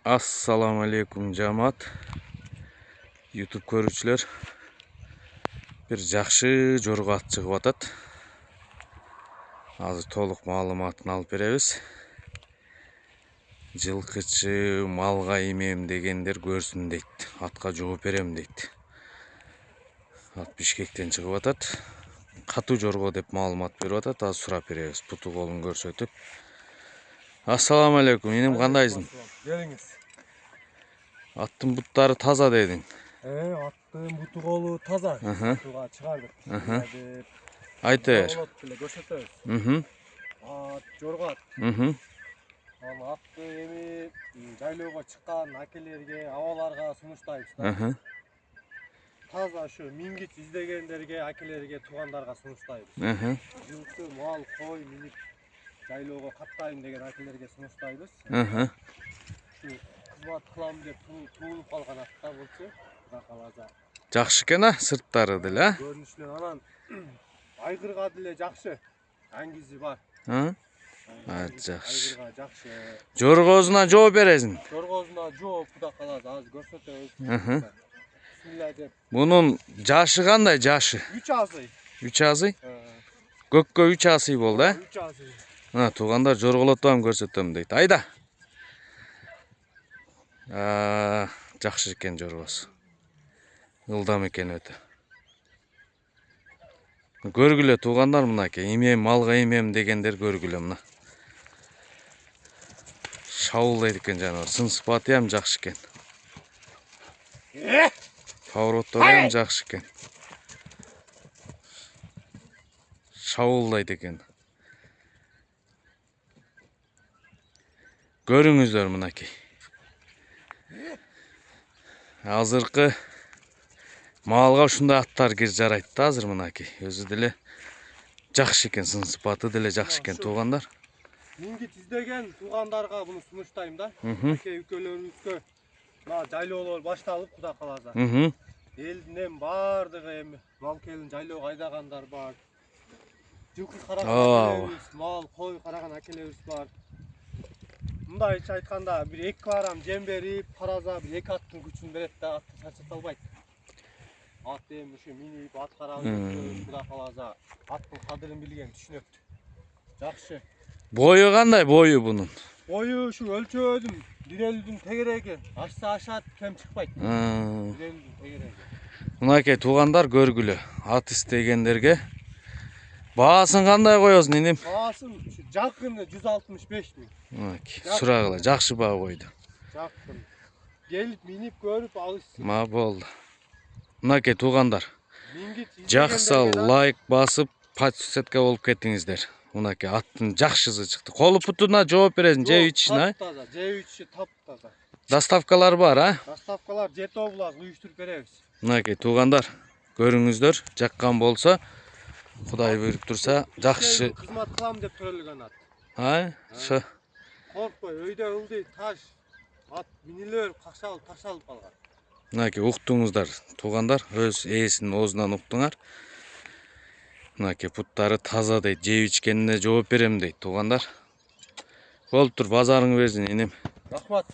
Assalamu alaikum жамаат. YouTube көрүүчүлөр. Bir жакшы жорго ат чыгып атат. Азыр толук маалыматын алып беребиз. Жылкычы малга имем дегендер көрсүн дейт. Атка жооп берем дейт. Ат Бишкектен чыгып атат. Катуу жорго деп маалымат берип атат. Азыр сурап беребиз. Путу колун көрсөтүп. Ассаламу алейкум. Инем кандайсың? Келиңиз. Аттын буттары таза дедиң. Аттын буту колу таза. Буга чыгардык. Айт бер. Көрсөтөбүз. Ат жорго ат. Ал атты эми жайлоого чыккан акелерге, абаларга сунуштайбыз да. Таза ушу мингит издегендерге, акелерге, туугандарга сунуштайбыз. Жылкы, мал, кой минип жайлоого каттайм деген акелерге сунуштайбыз. Ушу кызмат кылам деп туулуп калган аттар болчу, Кудай кааласа. Жакшы экен сырттары деле. Көрүнүшүнөн анан айгырга деле жакшы. Аңгизи бар. Жакшы. Айгырга жакшы. Жоргосуна жооп бересиң. Жоргосуна жооп, Кудай кааласа, азыр көрсөтөбүз. Бисмилла деп. Бунун жашы кандай жашы? 3 асый. 3 асый? Көккө 3 асый болду, 3 асый. Мына туугандар жорголотуп көрсөтөм дейт. Айда. Жакшы экен жоргосу. Ылдам экен өтө. Көргүлө туугандар мынакей, имем малга имем дегендер көргүлө мына. Шабуулдайт экен жаныбар. Сын сыпаты ham жакшы экен. Повороттор ham жакшы экен. Шабуулдайт экен. Көрүңүздөр мынакей. Азыркы малга ушундай аттар кир жарайт да азыр мынакей. Өзү деле жакшы экен, сын сыпаты деле жакшы экен туугандар. Мингит издеген туугандарга буну сунуштайм да. Аке үкөлөрүбүзгө мына жайлоолор башталып, Кудай кааласа. Элдин эми бардыгы эми мал келин жайлоого айдагандар бар. Жылкы караган мал, кой караган акелерибиз бар. Мындайча айтканда бир 2 барам жем берип, тараза бир 2 аттын күчүн берет да, атты чачата албайт. Ат эми ушу минип, ат караган, Кудай кааласа, аттын кадырын билген, түшүнөт. Жакшы. Бою кандай бою бунун? Бою ушу өлчөөдүм, бирелдин тегереги. Ашса ашат, кем чыкпайт. Бирелдин тегереги. Мынакей туугандар көргүлө. Ат истегендерге баасын кандай коесуң, инем? Баасын жакыны 165 миң. Мынакей, сурагыла, жакшы баа койду. Жакын. Келип минип көрүп алышсың. Ма болду. Мынакей туугандар. Жаксал лайк басып, подписка болуп кетиңиздер. Мынакей аттын жакшысы чыкты. Колу путуна жооп бересиң, же ичине, Таза, же ичи таптаза. Доставкалар бар, Доставкалар жетоблак уюштуруп беребиз. Мынакей туугандар, көрүңүздөр, жаккан болсо, Кудай буйруп турса, жакшы. Кызмат кылам деп төрөлгөн ат. Ошо. Коркпой, өйдө ылдый таш, ат минилер какшалып, ташалып калган. Мынакей уктуңуздар, туугандар, өз ээсинин оозунан уктуңар. Мынакей путтары таза дейт, жеп ичкенине жооп берем дейт, туугандар. Болуптур, базарыңы берсин, инем. Рахмат.